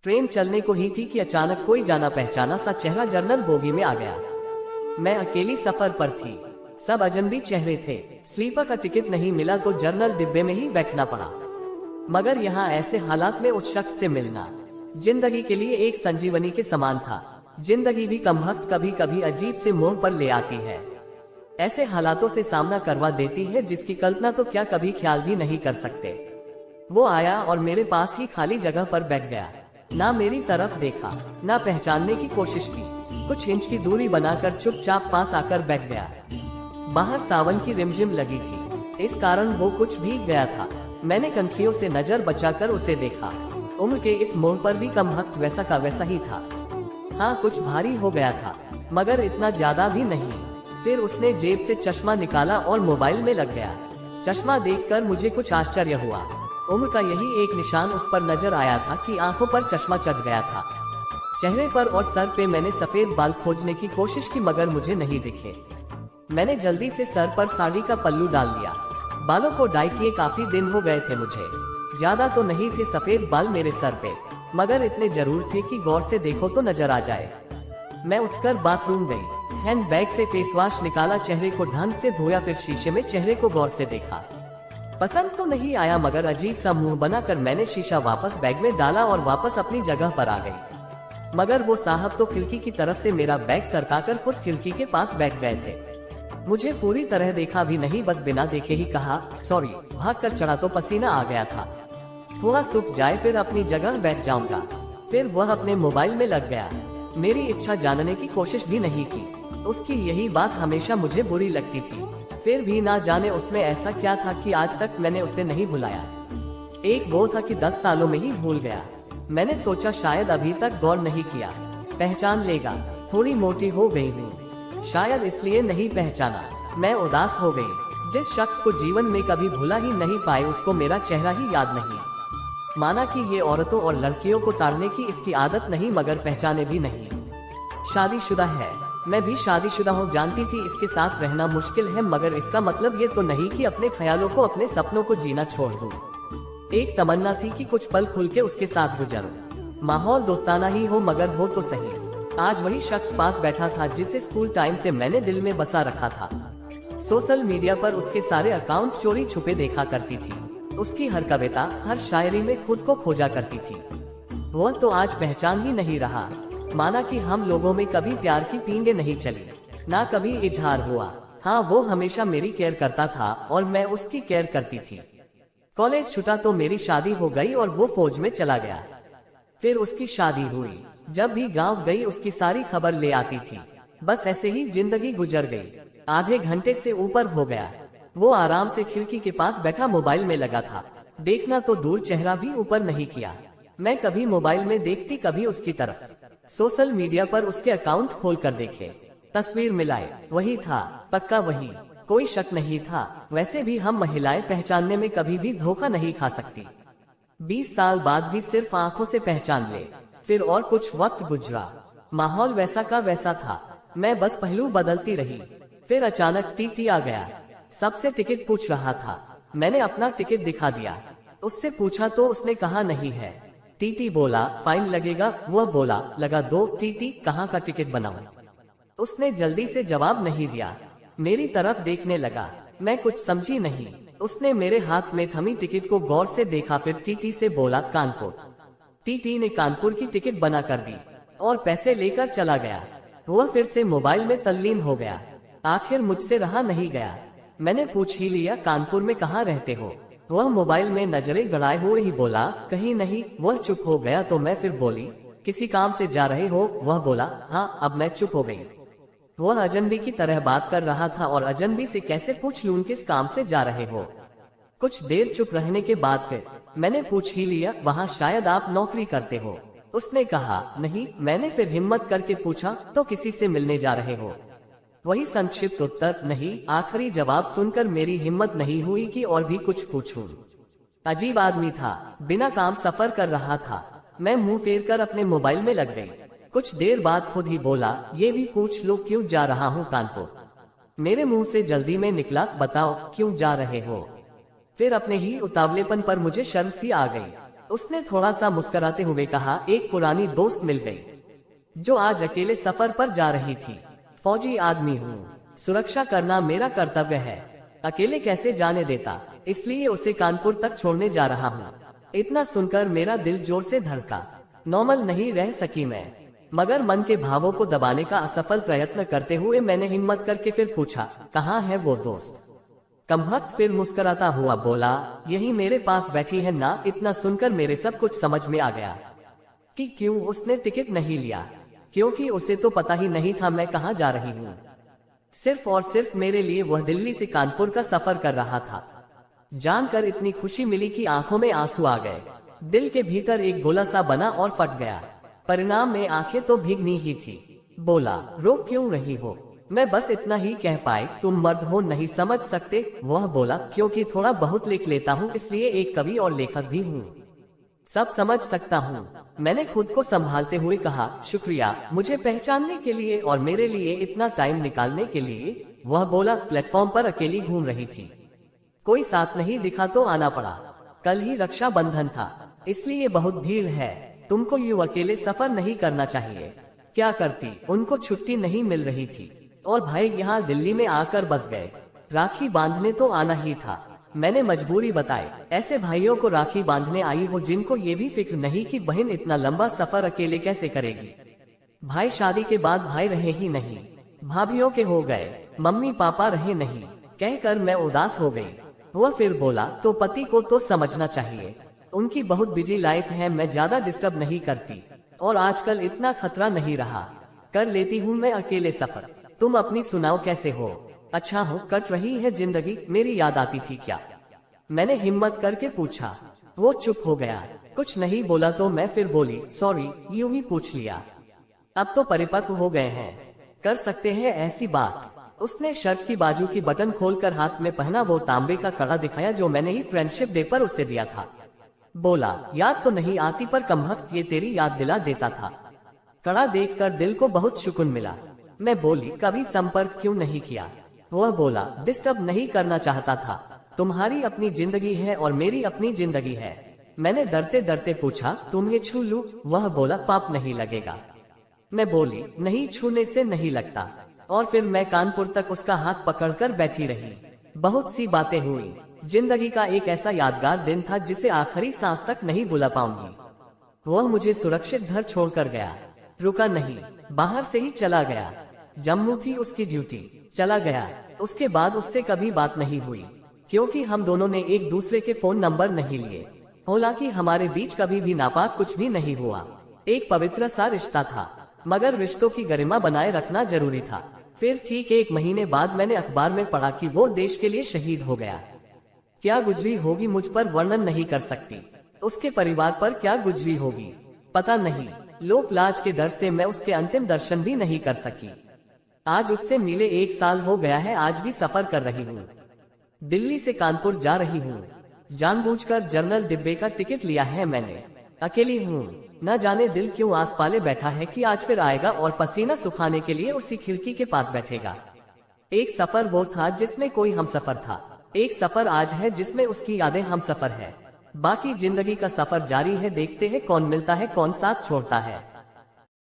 Train चलने को ही थी कि अचानक कोई जाना पहचाना सा चेहरा जर्नल बोगी में आ गया। मैं अकेली सफर पर थी, सब अजनबी चेहरे थे। स्लीपर का टिकट नहीं मिला तो जर्नल डिब्बे में ही बैठना पड़ा। मगर यहाँ ऐसे हालात में उस शख्स से मिलना जिंदगी के लिए एक संजीवनी के समान था। जिंदगी भी कमबख्त कभी कभी अजीब से मोड़ पर ले आती है, ऐसे हालातों से सामना करवा देती है जिसकी कल्पना तो क्या कभी ख्याल भी नहीं कर सकते। वो आया और मेरे पास ही खाली जगह पर बैठ गया। ना मेरी तरफ देखा, ना पहचानने की कोशिश की। कुछ इंच की दूरी बनाकर चुपचाप पास आकर बैठ गया। बाहर सावन की रिमझिम लगी थी, इस कारण वो कुछ भीग गया था। मैंने कंखियों से नजर बचाकर उसे देखा। उम्र के इस मोड़ पर भी कमबख्त वैसा का वैसा ही था। हाँ, कुछ भारी हो गया था, मगर इतना ज्यादा भी नहीं। फिर उसने जेब से चश्मा निकाला और मोबाइल में लग गया। चश्मा देखकर मुझे कुछ आश्चर्य हुआ। उम्र का यही एक निशान उस पर नजर आया था कि आंखों पर चश्मा चढ़ गया था। चेहरे पर और सर पे मैंने सफेद बाल खोजने की कोशिश की मगर मुझे नहीं दिखे। मैंने जल्दी से सर पर साड़ी का पल्लू डाल लिया। बालों को डाई किए काफी दिन हो गए थे मुझे। ज्यादा तो नहीं थे सफेद बाल मेरे सर पे, मगर इतने जरूर थे कि गौर से देखो तो नजर आ जाए। मैं उठकर बाथरूम गई, हैंड बैग से फेस वॉश निकाला, चेहरे को ढंग से धोया, फिर शीशे में चेहरे को गौर से देखा। पसंद तो नहीं आया मगर अजीब सा मुंह बनाकर मैंने शीशा वापस बैग में डाला और वापस अपनी जगह पर आ गई। मगर वो साहब तो खिड़की की तरफ से मेरा बैग सरकाकर खुद खिड़की के पास बैठ गए थे। मुझे पूरी तरह देखा भी नहीं, बस बिना देखे ही कहा सॉरी। भागकर चढ़ा तो पसीना आ गया था, थोड़ा सूख जाए फिर अपनी जगह बैठ जाऊंगा। फिर वह अपने मोबाइल में लग गया। मेरी इच्छा जानने की कोशिश भी नहीं की। उसकी यही बात हमेशा मुझे बुरी लगती थी। फिर भी ना जाने उसमें ऐसा क्या था कि आज तक मैंने उसे नहीं भुलाया। एक वो था कि 10 सालों में ही भूल गया। मैंने सोचा शायद अभी तक गौर नहीं किया, पहचान लेगा। थोड़ी मोटी हो गई हूँ, शायद इसलिए नहीं पहचाना। मैं उदास हो गई। जिस शख्स को जीवन में कभी भुला ही नहीं पाए उसको मेरा चेहरा ही याद नहीं। माना कि ये औरतों और लड़कियों को ताड़ने की इसकी आदत नहीं, मगर पहचाने भी नहीं। शादीशुदा है, मैं भी शादीशुदा हूँ। जानती थी इसके साथ रहना मुश्किल है, मगर इसका मतलब ये तो नहीं कि अपने ख्यालों को, अपने सपनों को जीना छोड़ दूँ। एक तमन्ना थी कि कुछ पल खुल के उसके साथ गुजरूं। माहौल दोस्ताना ही हो मगर हो तो सही। आज वही शख्स पास बैठा था जिसे स्कूल टाइम से मैंने दिल में बसा रखा था। सोशल मीडिया पर उसके सारे अकाउंट चोरी छुपे देखा करती थी। उसकी हर कविता, हर शायरी में खुद को खोजा करती थी। वह तो आज पहचान ही नहीं रहा। माना कि हम लोगों में कभी प्यार की पींगे नहीं चली, ना कभी इजहार हुआ। हाँ, वो हमेशा मेरी केयर करता था और मैं उसकी केयर करती थी। कॉलेज छूटा तो मेरी शादी हो गई और वो फौज में चला गया। फिर उसकी शादी हुई। जब भी गांव गई उसकी सारी खबर ले आती थी। बस ऐसे ही जिंदगी गुजर गई। आधे घंटे से ऊपर हो गया। वो आराम से खिड़की के पास बैठा मोबाइल में लगा था। देखना तो दूर, चेहरा भी ऊपर नहीं किया। मैं कभी मोबाइल में देखती, कभी उसकी तरफ। सोशल मीडिया पर उसके अकाउंट खोल कर देखे, तस्वीर मिलाए, वही था, पक्का वही, कोई शक नहीं था। वैसे भी हम महिलाएं पहचानने में कभी भी धोखा नहीं खा सकती। 20 साल बाद भी सिर्फ आंखों से पहचान ले। फिर और कुछ वक्त गुजरा, माहौल वैसा का वैसा था। मैं बस पहलू बदलती रही। फिर अचानक टीटी आ गया। सबसे टिकट पूछ रहा था। मैंने अपना टिकट दिखा दिया। उससे पूछा तो उसने कहा नहीं है। टीटी बोला फाइन लगेगा। वह बोला लगा दो। टीटी कहाँ का टिकट बनाऊं? उसने जल्दी से जवाब नहीं दिया। मेरी तरफ देखने लगा। मैं कुछ समझी नहीं। उसने मेरे हाथ में थमी टिकट को गौर से देखा, फिर टीटी से बोला कानपुर। टीटी ने कानपुर की टिकट बना कर दी और पैसे लेकर चला गया। वह फिर से मोबाइल में तल्लीन हो गया। आखिर मुझसे रहा नहीं गया। मैंने पूछ ही लिया कानपुर में कहाँ रहते हो? वह मोबाइल में नजरें गड़ाए हुए ही बोला कहीं नहीं। वह चुप हो गया तो मैं फिर बोली किसी काम से जा रहे हो? वह बोला हाँ। अब मैं चुप हो गई। वह अजनबी की तरह बात कर रहा था और अजनबी से कैसे पूछ लूं किस काम से जा रहे हो। कुछ देर चुप रहने के बाद फिर मैंने पूछ ही लिया वहाँ शायद आप नौकरी करते हो? उसने कहा नहीं। मैंने फिर हिम्मत करके पूछा तो किसी से मिलने जा रहे हो? वही संक्षिप्त उत्तर नहीं। आखिरी जवाब सुनकर मेरी हिम्मत नहीं हुई कि और भी कुछ पूछूं। अजीब आदमी था, बिना काम सफर कर रहा था। मैं मुंह फेर कर अपने मोबाइल में लग गई। कुछ देर बाद खुद ही बोला ये भी पूछ लो क्यों जा रहा हूँ कानपुर? मेरे मुंह से जल्दी में निकला बताओ क्यों जा रहे हो? फिर अपने ही उतावलेपन पर मुझे शर्म सी आ गई। उसने थोड़ा सा मुस्कुराते हुए कहा, एक पुरानी दोस्त मिल गई जो आज अकेले सफर पर जा रही थी। फौजी आदमी हूँ, सुरक्षा करना मेरा कर्तव्य है। अकेले कैसे जाने देता, इसलिए उसे कानपुर तक छोड़ने जा रहा हूँ। इतना सुनकर मेरा दिल जोर से धड़का। नॉर्मल नहीं रह सकी मैं, मगर मन के भावों को दबाने का असफल प्रयत्न करते हुए मैंने हिम्मत करके फिर पूछा, कहाँ है वो दोस्त? कमबख्त फिर मुस्कुराता हुआ बोला, यही मेरे पास बैठी है ना। इतना सुनकर मेरे सब कुछ समझ में आ गया कि क्यों उसने टिकट नहीं लिया, क्योंकि उसे तो पता ही नहीं था मैं कहाँ जा रही हूँ। सिर्फ और सिर्फ मेरे लिए वह दिल्ली से कानपुर का सफर कर रहा था। जानकर इतनी खुशी मिली कि आंखों में आंसू आ गए। दिल के भीतर एक गोला सा बना और फट गया। परिणाम में आंखें तो भीगनी ही थी। बोला, रो क्यों रही हो? मैं बस इतना ही कह पाई, तुम मर्द हो, नहीं समझ सकते। वह बोला, क्योंकि थोड़ा बहुत लिख लेता हूँ, इसलिए एक कवि और लेखक भी हूँ, सब समझ सकता हूँ। मैंने खुद को संभालते हुए कहा, शुक्रिया मुझे पहचानने के लिए और मेरे लिए इतना टाइम निकालने के लिए। वह बोला, प्लेटफॉर्म पर अकेली घूम रही थी, कोई साथ नहीं दिखा तो आना पड़ा। कल ही रक्षाबंधन था, इसलिए बहुत भीड़ है। तुमको यूं अकेले सफर नहीं करना चाहिए। क्या करती, उनको छुट्टी नहीं मिल रही थी और भाई यहाँ दिल्ली में आकर बस गए। राखी बांधने तो आना ही था। मैंने मजबूरी बताई। ऐसे भाइयों को राखी बांधने आई हो जिनको ये भी फिक्र नहीं कि बहन इतना लंबा सफर अकेले कैसे करेगी। भाई शादी के बाद भाई रहे ही नहीं, भाभीियों के हो गए, मम्मी पापा रहे नहीं। कहकर मैं उदास हो गई। वह फिर बोला, तो पति को तो समझना चाहिए, उनकी बहुत बिजी लाइफ है, मैं ज्यादा डिस्टर्ब नहीं करती और आजकल इतना खतरा नहीं रहा, कर लेती हूँ मैं अकेले सफर। तुम अपनी सुनाओ, कैसे हो? अच्छा हो, कट रही है जिंदगी, मेरी याद आती थी क्या? मैंने हिम्मत करके पूछा। वो चुप हो गया, कुछ नहीं बोला। तो मैं फिर बोली, सॉरी, यूं ही पूछ लिया, अब तो परिपक्व हो गए हैं, कर सकते हैं ऐसी बात। उसने शर्ट की बाजू की बटन खोलकर हाथ में पहना वो तांबे का कड़ा दिखाया जो मैंने ही फ्रेंडशिप डे पर उसे दिया था। बोला, याद तो नहीं आती पर कमबख्त ये तेरी याद दिला देता था। कड़ा देखकर दिल को बहुत सुकून मिला। मैं बोली, कभी संपर्क क्यों नहीं किया? वह बोला, डिस्टर्ब नहीं करना चाहता था, तुम्हारी अपनी जिंदगी है और मेरी अपनी जिंदगी है। मैंने डरते डरते पूछा, तुम्हें छू लूं? वह बोला, पाप नहीं लगेगा। मैं बोली, नहीं, छूने से नहीं लगता। और फिर मैं कानपुर तक उसका हाथ पकड़कर बैठी रही। बहुत सी बातें हुई। जिंदगी का एक ऐसा यादगार दिन था जिसे आखिरी सांस तक नहीं भुला पाऊंगी। वह मुझे सुरक्षित घर छोड़कर गया, रुका नहीं, बाहर से ही चला गया। जम्मू थी उसकी ड्यूटी, चला गया। उसके बाद उससे कभी बात नहीं हुई, क्योंकि हम दोनों ने एक दूसरे के फोन नंबर नहीं लिए। हालांकि हमारे बीच कभी भी नापाक कुछ भी नहीं हुआ। एक पवित्र सा रिश्ता था, मगर रिश्तों की गरिमा बनाए रखना जरूरी था। फिर ठीक 1 महीने बाद मैंने अखबार में पढ़ा कि वो देश के लिए शहीद हो गया। क्या गुजरी होगी मुझ पर वर्णन नहीं कर सकती, उसके परिवार पर क्या गुजरी होगी पता नहीं। लोक लाज के डर से मैं उसके अंतिम दर्शन भी नहीं कर सकी। आज उससे मिले 1 साल हो गया है। आज भी सफर कर रही हूँ, दिल्ली से कानपुर जा रही हूँ। जानबूझकर जनरल डिब्बे का टिकट लिया है मैंने। अकेली हूँ, न जाने दिल क्यों आस पाले बैठा है कि आज फिर आएगा और पसीना सुखाने के लिए उसी खिड़की के पास बैठेगा। एक सफर वो था जिसमें कोई हम सफर था, एक सफर आज है जिसमें उसकी यादें हम सफर है। बाकी जिंदगी का सफर जारी है, देखते हैं कौन मिलता है कौन साथ छोड़ता है।